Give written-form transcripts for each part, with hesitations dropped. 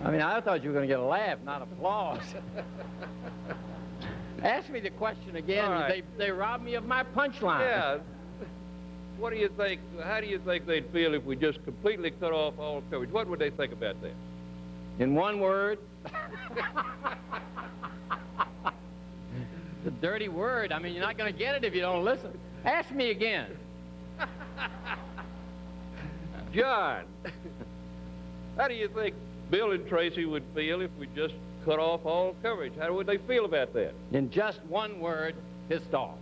I mean, I thought you were going to get a laugh, not applause. Ask me the question again. Right. They robbed me of my punchline. Yeah. What do you think? How do you think they'd feel if we just completely cut off all coverage? What would they think about that? In one word. The dirty word. I mean, you're not going to get it if you don't listen. Ask me again. John, how do you think Bill and Tracy would feel if we just cut off all coverage? How would they feel about that? In just one word, pissed off.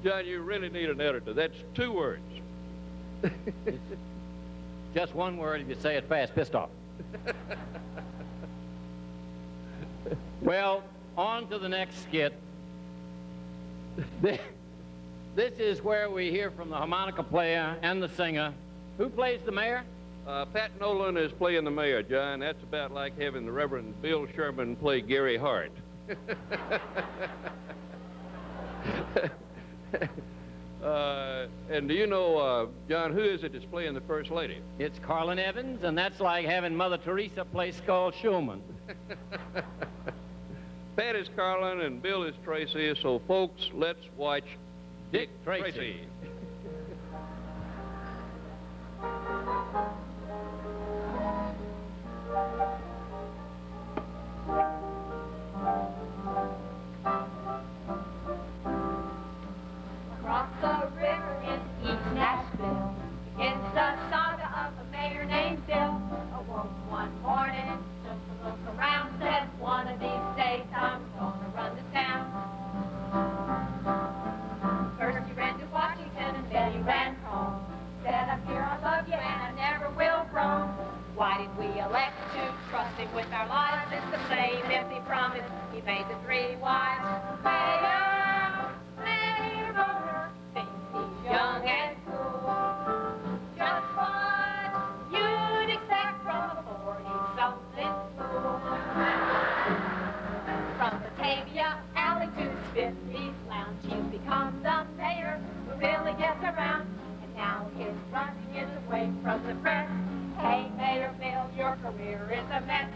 John, you really need an editor. That's 2 words. Just one word if you say it fast, pissed off. Well, on to the next skit. This is where we hear from the harmonica player and the singer. Who plays the mayor? Pat Nolan is playing the mayor, John. That's about like having the Reverend Bill Sherman play Gary Hart. And do you know, John, who is it that's playing the First Lady? It's Carlin Evans, and that's like having Mother Teresa play Skull Schulman. Pat is Carlin and Bill is Tracy, so folks, let's watch Dick Tracy. Across the river in East Nashville begins the saga of a mayor named Bill. Awoke one morning, took a look around, said, one of these days I'm gonna run this town. First he ran to Washington and then he ran home. Said, I'm here, I love you, and I never will roam. Why did we elect to trust him with our lives? It's the same empty promise he made the 3 wives. Mayor, Mayor Boner, thinks he's young and cool. Just what you'd expect from a 40-something fool. From Batavia Alley to Spiffy's Lounge, he's become the mayor who really gets around. And now he's running his away from the press. Hey, Mayor Bill, your career is a mess.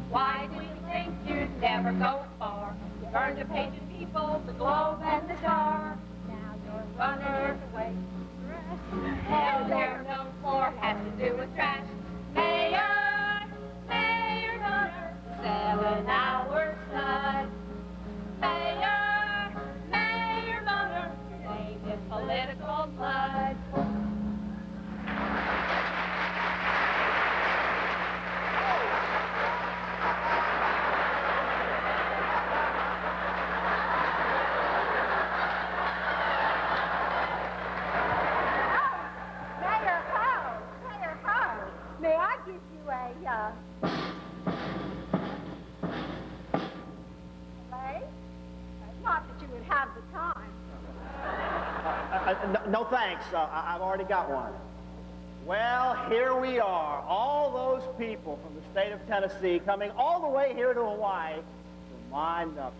Why do you think you'd never go far? You burned the Patriot people, the Globe, and the Star. Now you're running away. Hell, they're known for has to do with trash. Mayor, Mayor Gunner, 7 hours stud. Mayor, Mayor Gunner, your name is political blood. May I give you a, play? Not that you would have the time. No thanks. I've already got one. Well, here we are. All those people from the state of Tennessee coming all the way here to Hawaii for my nuptials.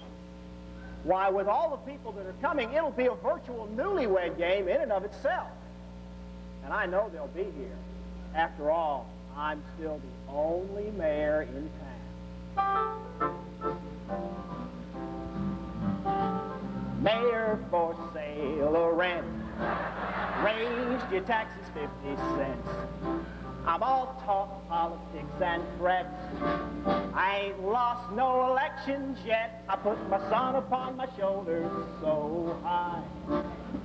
Why, with all the people that are coming, it'll be a virtual newlywed game in and of itself. And I know they'll be here. After all, I'm still the only mayor in town. Mayor for sale or rent. Raised your taxes 50 cents. I'm all talk, politics, and threats. I ain't lost no elections yet. I put my son upon my shoulders so high.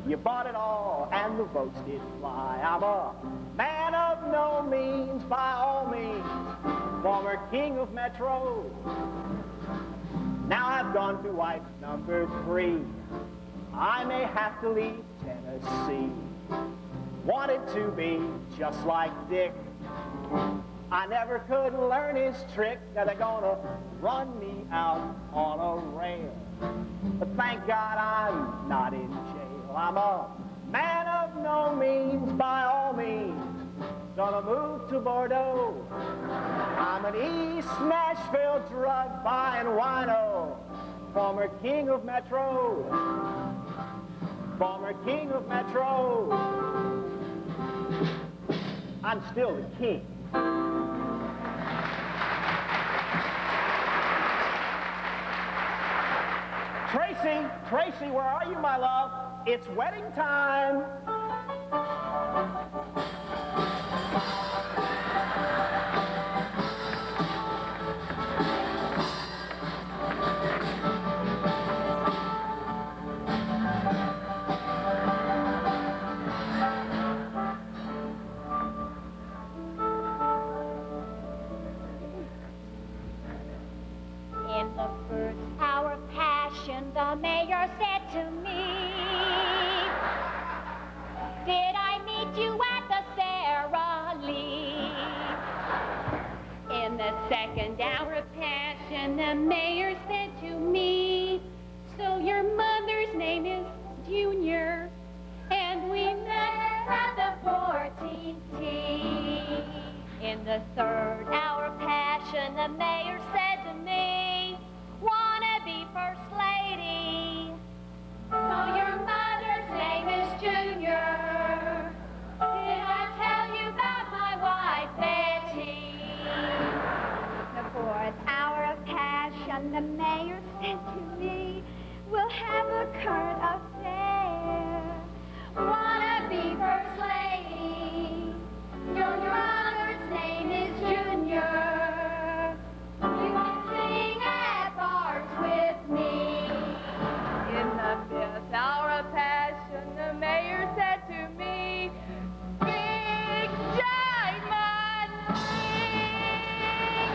You bought it all, and the votes did fly. I'm a man of no means, by all means. Former king of Metro. Now I've gone to wife number 3. I may have to leave Tennessee. Wanted to be just like Dick. I never could learn his trick. Now they're gonna run me out on a rail. But thank God I'm not in jail. I'm a man of no means, by all means. Gonna move to Bordeaux. I'm an East Nashville drug buying wino. Former king of Metro. former king of Metro. I'm still the king. Tracy, where are you, my love? It's wedding time. In the first hour of passion, the mayor said to me, did I meet you at the Sara Lee? In the second hour of passion, the mayor said to me, so your mother's name is Junior, and we met at the 14th tee. In the third hour of passion, the mayor said to me, wanna be first lady? So your mother's name is Junior. Did I tell you about my wife, Betty? The fourth hour of passion, the mayor said to me, we'll have a current affair. Wanna be first lady? Your mother's name is Junior. You can sing at bars with me. In the fifth hour of passion, the mayor said to me, big diamond ring.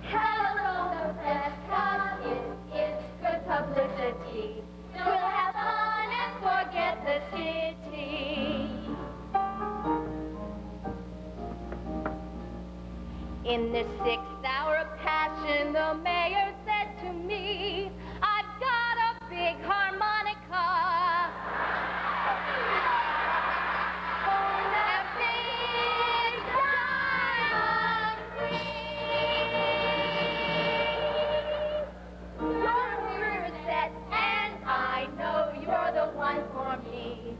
Hello, the press, 'cause it is good publicity. We'll have fun and forget the city. In the sixth hour of passion, the mayor said to me, I've got a big harmonica. On a big diamond ring. Your career is set, and I know you're the one for me.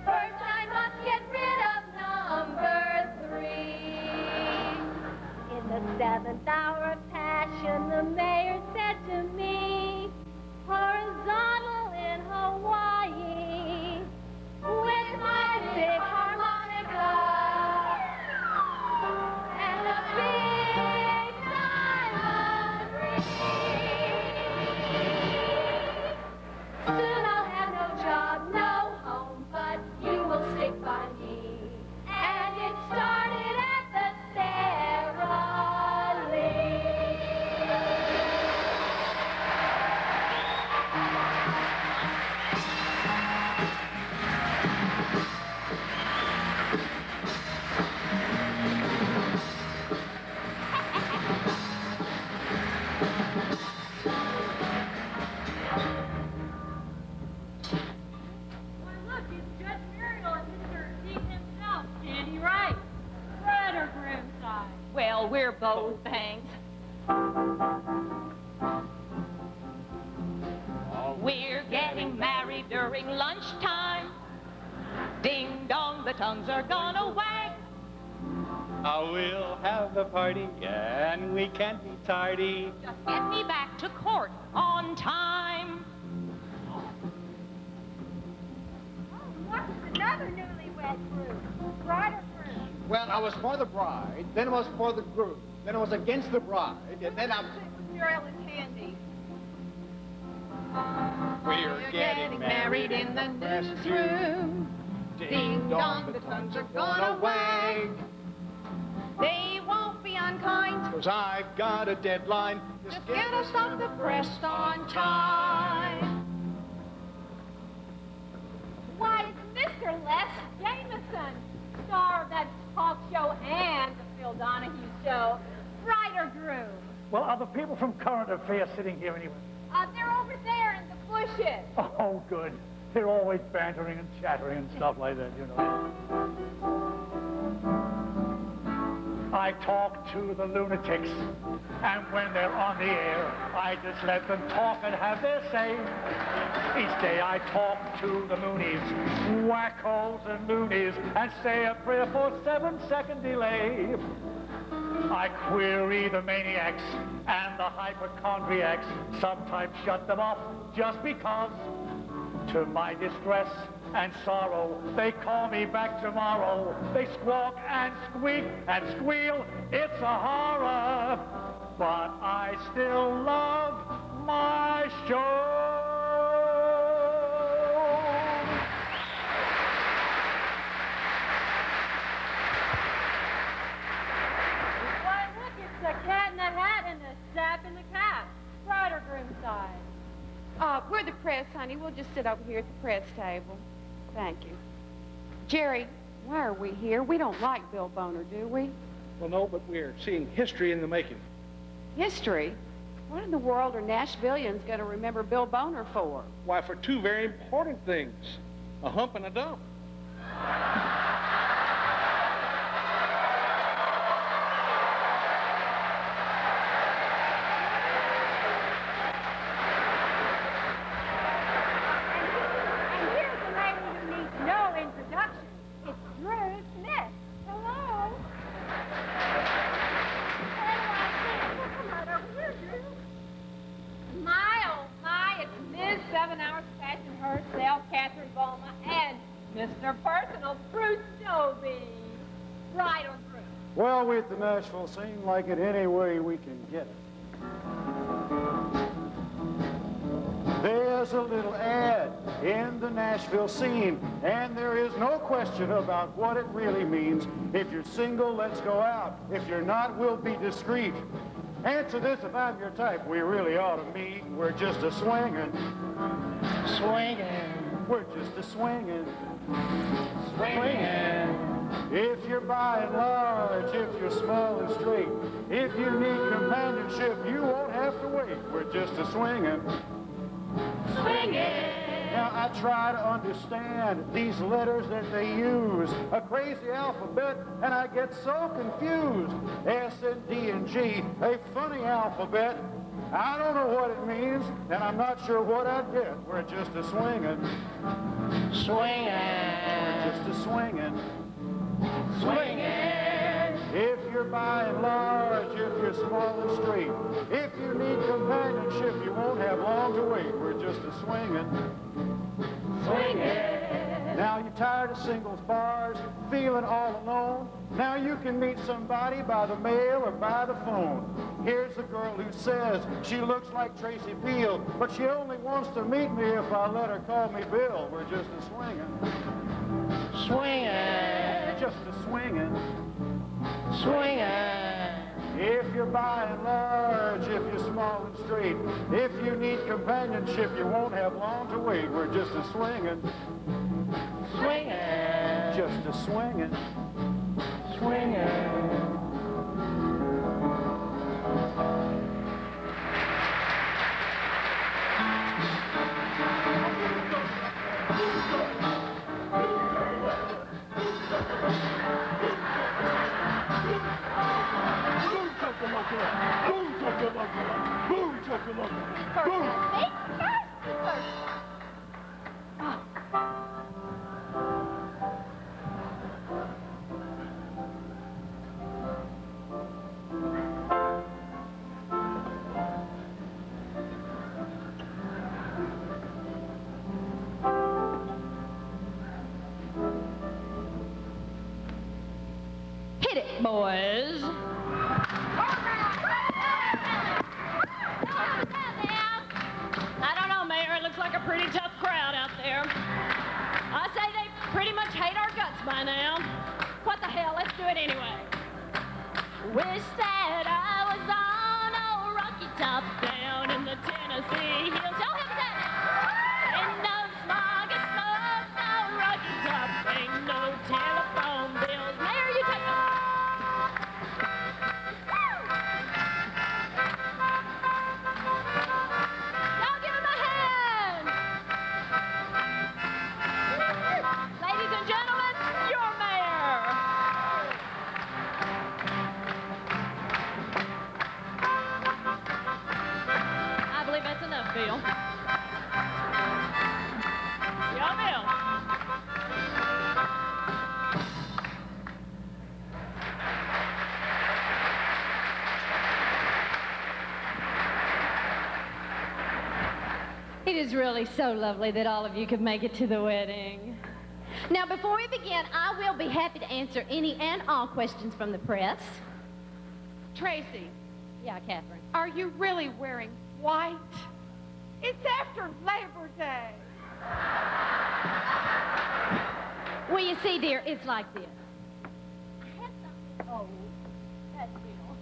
First, I must get rid of number 3. In the seventh hour of passion, the mayor said to me, horizontal in Hawaii, with my big harmonica and a big diamond ring. Soon I'll have no job, no home, but you will stick by me. And it started at the Sara Lee. Why, look, it's Judge Muriel and Mr. Dean himself, Sandy Wright. Bride or groom side? Well, we're both, thanks. We're getting married during lunchtime. Ding dong, the tongues are gonna wag. We'll have the party, and we can't be tardy. Just get me back to court on time. Oh, look, it's another newlywed groom. Bride or groom? Well, I was for the bride, then I was for the groom, then I was against the bride, and then I'm... Muriel and Candy. We're getting married in the newsroom. Ding dong, the tongues are gonna wag. They won't be unkind. 'Cause I've got a deadline. Just get us off the press on time. Why, it's Mr. Les Jameson, star of that talk show and the Phil Donahue show. Bride or groom? Well, are the people from Current Affairs sitting here anyway? They're over there in the bushes. Oh, good. They're always bantering and chattering and stuff like that, you know. I talk to the lunatics, and when they're on the air, I just let them talk and have their say. Each day I talk to the moonies, wackos and loonies, and say a prayer for 7-second delay. I query the maniacs and the hypochondriacs, sometimes shut them up just because. To my distress and sorrow, they call me back tomorrow. They squawk and squeak and squeal, it's a horror. But I still love my show. Why, look, it's the cat in the hat and the sap in the cap. Bride or groom side. We're the press, honey. We'll just sit over here at the press table. Thank you. Jerry, why are we here? We don't like Bill Boner, do we? Well, no, but we're seeing history in the making. History? What in the world are Nashvillians going to remember Bill Boner for? Why, for two very important things, a hump and a dump. Mr. Personal Bruce Doby. Bride or groom? Well, we at the Nashville scene like it any way we can get it. There's a little ad in the Nashville scene, and there is no question about what it really means. If you're single, let's go out. If you're not, we'll be discreet. Answer this if I'm your type. We really ought to meet. We're just a swingin'. Swingin'. We're just a swingin'. Swingin'. If you're by and large, if you're small and straight, if you need companionship, you won't have to wait. We're just a swingin'. Swingin'. Now, I try to understand these letters that they use, a crazy alphabet, and I get so confused. S and D and G, a funny alphabet. I don't know what it means, and I'm not sure what I'd get. We're just a swingin'. Swingin'. We're just a swingin'. Swingin'. If you're by and large, if you're small and straight, if you need companionship, you won't have long to wait. We're just a swingin'. Swingin'. Now you're tired of singles bars, feeling all alone. Now you can meet somebody by the mail or by the phone. Here's a girl who says she looks like Tracy Beale, but she only wants to meet me if I let her call me Bill. We're just a swingin'. Swingin'. Just a swingin'. Swingin'. If you're by and large, if you're small and straight, if you need companionship, you won't have long to wait. We're just a swingin'. Swingin'. Just a swingin'. Swingin'. Boom, chocolate. Boom. Hit it, boys. I don't know, Mayor. It looks like a pretty tough crowd out there. I say they pretty much hate our guts by now. What the hell? Let's do it anyway. Wish that I was on a rocky top down in the Tennessee hills. Y'all have that? Ain't no smog and smoke, no rocky top, ain't no telephone bills. Mayor, you take it. Y'all give him a hand. Ladies and gentlemen, your mayor. is really so lovely that all of you could make it to the wedding. Now, before we begin, I will be happy to answer any and all questions from the press. Tracy, Yeah, Catherine. are you really wearing white? It's after Labor Day. Well, you see, dear, it's like this. I had something... Oh, that's Bill.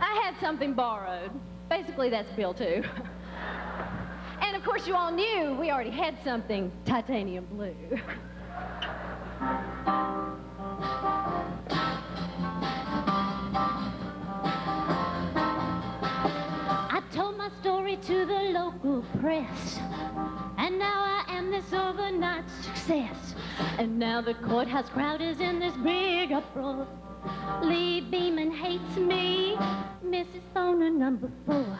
I had something borrowed. Basically, that's Bill, too. And, of course, you all knew we already had something titanium blue. I told my story to the local press, and now I am this overnight success. And now the courthouse crowd is in this big uproar. Lee Beeman hates me, Mrs. Boner number 4.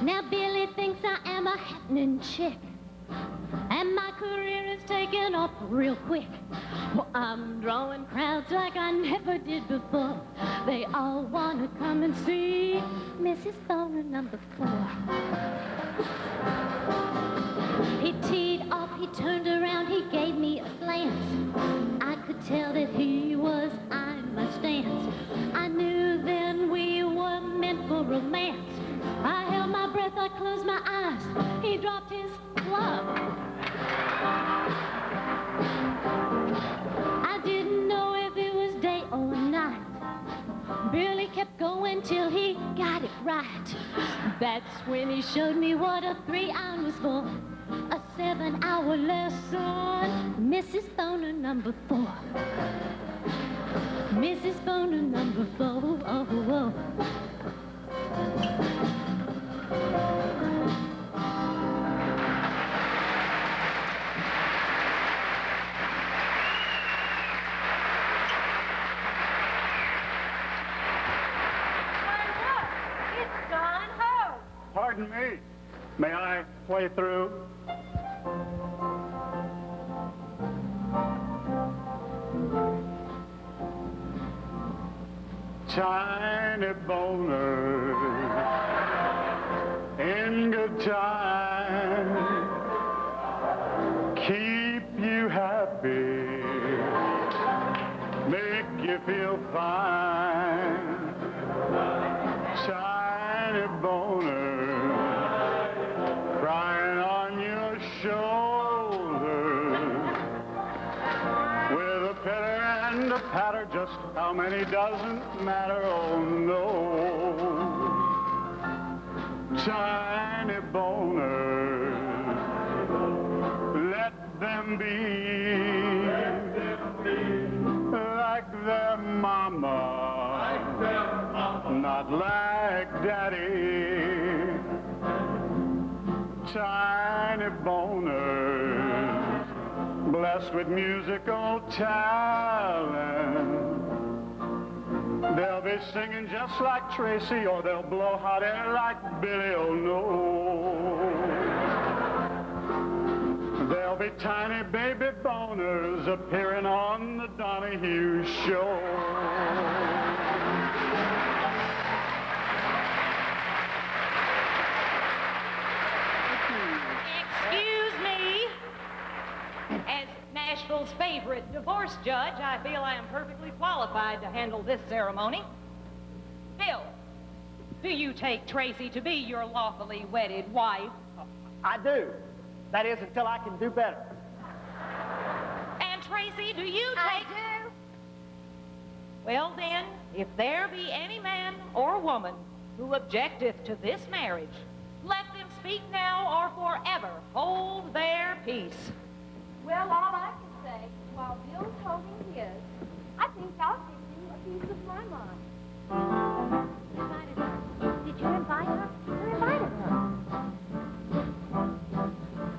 Now Billy thinks I am a happening chick, and my career is taking off real quick. Well, I'm drawing crowds like I never did before. They all want to come and see Mrs. Boner number 4. He teed off, he turned around, he gave me a glance. I could tell that he was I must dance. I knew then we were meant for romance. I held my breath, I closed my eyes. He dropped his glove. I didn't know if it was day or night. Billy kept going till he got it right. That's when he showed me what a 3-hour was for. A 7-hour lesson. Mrs. Boner number 4. Mrs. Boner number 4. Oh, oh. Pardon me. May I play through? Tiny Boner, in good time, keep you happy, make you feel fine. Tiny Boner, crying on your shoulder, with a pitter and a patter, just how many doesn't matter, oh no. Tiny Boner, let them be like their mama, not like daddy. Tiny Boners, blessed with musical talent. They'll be singing just like Tracy, or they'll blow hot air like Billy, oh no. There'll be tiny baby boners appearing on the Donahue show. Excuse me. As Nashville's favorite divorce judge, I feel I am perfectly qualified to handle this ceremony. Bill, do you take Tracy to be your lawfully wedded wife? I do. That is, until I can do better. And Tracy, do you take... I do. Well then, if there be any man or woman who objecteth to this marriage, let them speak now or forever hold their peace. Well, all I can say is while Bill's holding his, I think I'll give you a piece of my mind. Invited her. Did you invite her? Who invited her?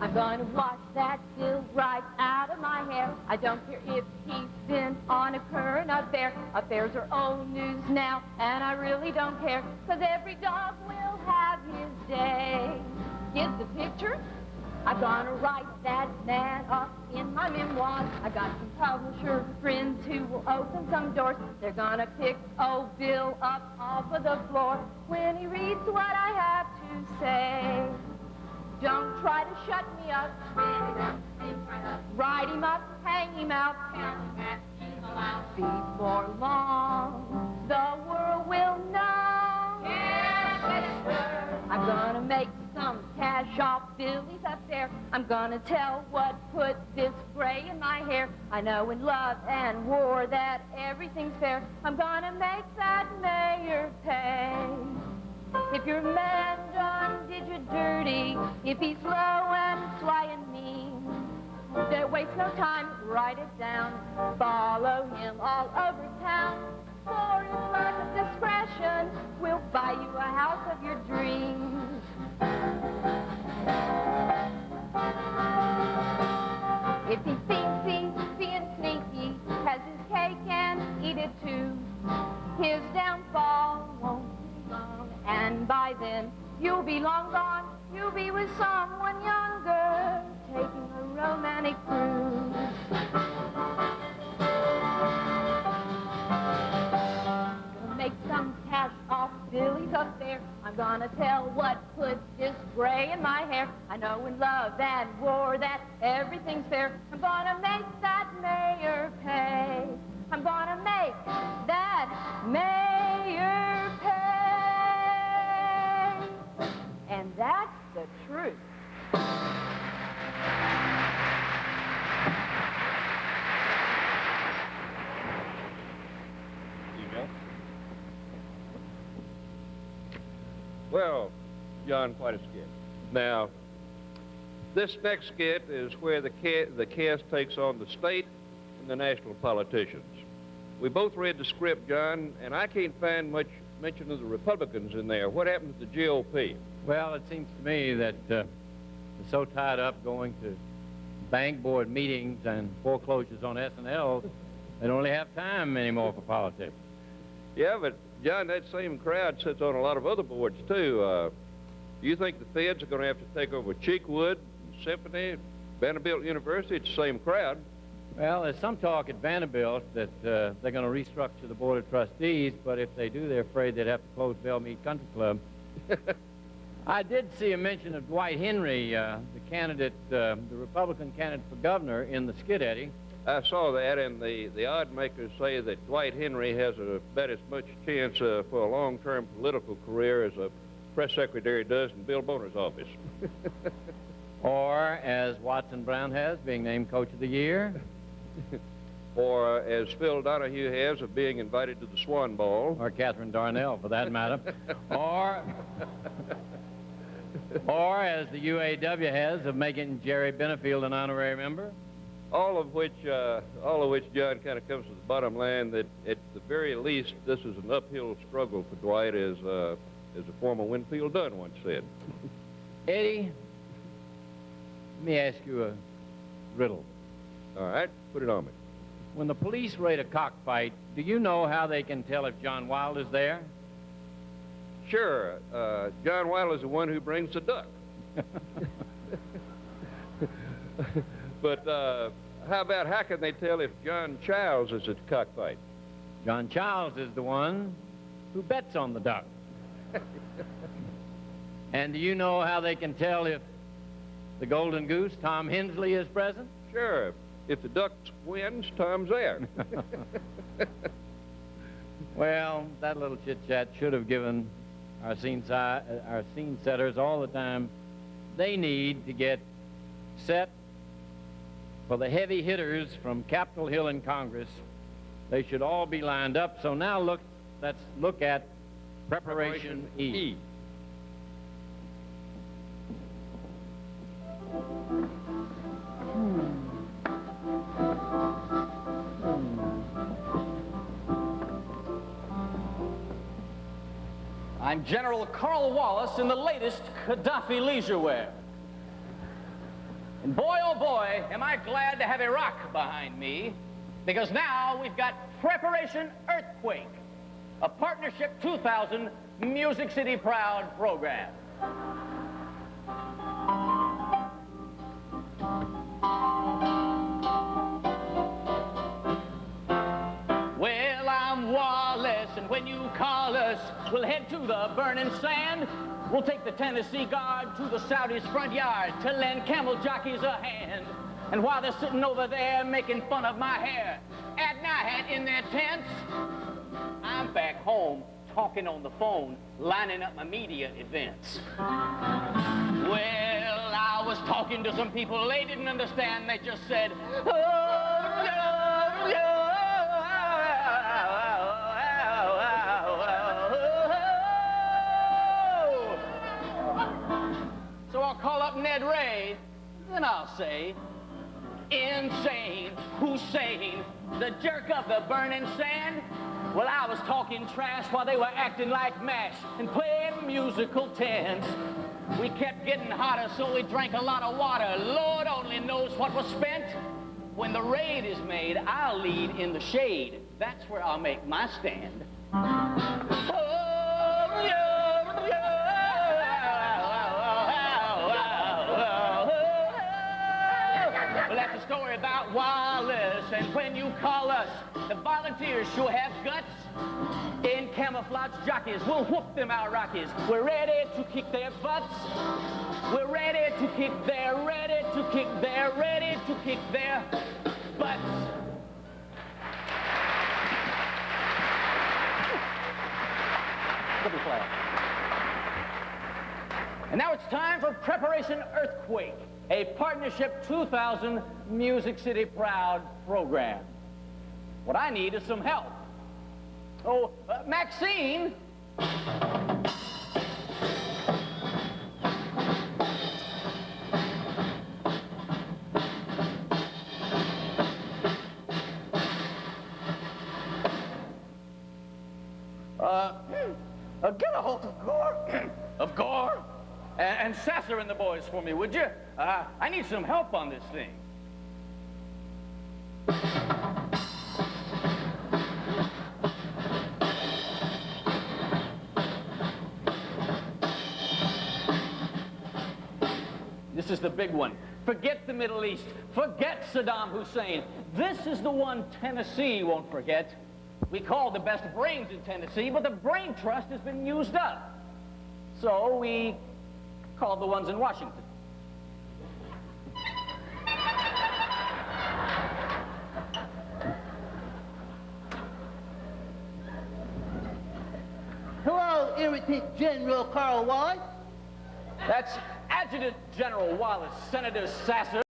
I'm going to wash that Bill right out of my hair. I don't care if he's been on a current affair. Affairs are old news now, and I really don't care, 'cause every dog will have his day. Get the picture? I'm gonna write that man up in my memoirs. I got some publisher friends who will open some doors. They're gonna pick old Bill up off of the floor when he reads what I have to say. Don't try to shut me up. Write him up, hang him out. Before long, the world will know. Yes, sister. I'm gonna make some cash off Billy's up there. I'm gonna tell what put this gray in my hair. I know in love and war that everything's fair. I'm gonna make that mayor pay. If your man done did you dirty, if he's slow and sly and mean, don't waste no time, write it down. Follow him all over town. For his lack of discretion, we'll buy you a house of your dreams. If he thinks he's being sneaky, has his cake and eat it too, his downfall won't be long. And by then, you'll be long gone. You'll be with someone younger, taking a romantic cruise. Gonna make some cash off Billy's up there. I'm gonna tell what put this gray in my hair. I know in love and war that everything's fair. I'm gonna make that mayor pay. I'm gonna make that mayor pay. And that's the truth. Well, John, quite a skit. Now, this next skit is where the cast takes on the state and the national politicians. We both read the script, John, and I can't find much mention of the Republicans in there. What happened to the GOP? Well, it seems to me that they're so tied up going to bank board meetings and foreclosures on S&L, they don't really have time anymore for politics. Yeah, but, John, that same crowd sits on a lot of other boards, too. Do you think the feds are going to have to take over Cheekwood, Symphony, Vanderbilt University? It's the same crowd. Well, there's some talk at Vanderbilt that they're going to restructure the Board of Trustees, but if they do, they're afraid they'd have to close Bellmead Country Club. I did see a mention of Dwight Henry, the candidate, the Republican candidate for governor in the skit, Eddie. I saw that, and the odd makers say that Dwight Henry has about as much chance for a long-term political career as a press secretary does in Bill Boner's office. Or, as Watson Brown has, being named Coach of the Year. Or, as Phil Donahue has, of being invited to the Swan Ball. Or Catherine Darnell, for that matter. Or, as the UAW has, of making Jerry Benefield an honorary member. All of which, John, kind of comes to the bottom line that, at the very least, this is an uphill struggle for Dwight, as a former Winfield Dunn once said. Eddie, let me ask you a riddle. All right, put it on me. When the police raid a cockfight, do you know how they can tell if John Wilde is there? Sure. John Wilde is the one who brings the duck. But how can they tell if John Childs is at the cockfight? John Childs is the one who bets on the duck. And do you know how they can tell if the Golden Goose, Tom Hensley, is present? Sure. If the duck wins, Tom's there. Well, that little chit-chat should have given our scene setters all the time they need to get set for the heavy hitters from Capitol Hill in Congress. They should all be lined up. So now let's look at Preparation E. I'm General Carl Wallace in the latest Gaddafi leisure wear. And boy, oh boy, am I glad to have Iraq behind me, because now we've got Preparation Earthquake, a Partnership 2000 Music City Proud program. we'll head to the burning sand. We'll take the Tennessee Guard to the Saudis' front yard to lend camel jockeys a hand. And while they're sitting over there making fun of my hair at night in their tents, I'm back home talking on the phone, lining up my media events. Well, I was talking to some people, they didn't understand, they just said, oh, no, no. So I'll call up Ned Ray, then I'll say, insane, Hussein, the jerk of the burning sand. Well, I was talking trash while they were acting like MASH and playing musical tents. We kept getting hotter, so we drank a lot of water. Lord only knows what was spent. When the raid is made, I'll lead in the shade. That's where I'll make my stand. Well, that's a story about Wallace, and when you call us, the volunteers sure have guts. In camouflage jockeys, we'll whoop them out Rockies. We're ready to kick their butts. We're ready to kick their, ready to kick their, ready to kick their butts. Double clap. And now it's time for Preparation Earthquake, a Partnership 2000 Music City Proud program. What I need is some help. Oh, Maxine. Get a hold of Gore. Of Gore? And Sasser and the boys for me, would you? I need some help on this thing. This is the big one. Forget the Middle East. Forget Saddam Hussein. This is the one Tennessee won't forget. We call the best brains in Tennessee, but the brain trust has been used up. So we called the ones in Washington. Hello, Irritant General Carl Wallace. That's Adjutant General Wallace, Senator Sasser,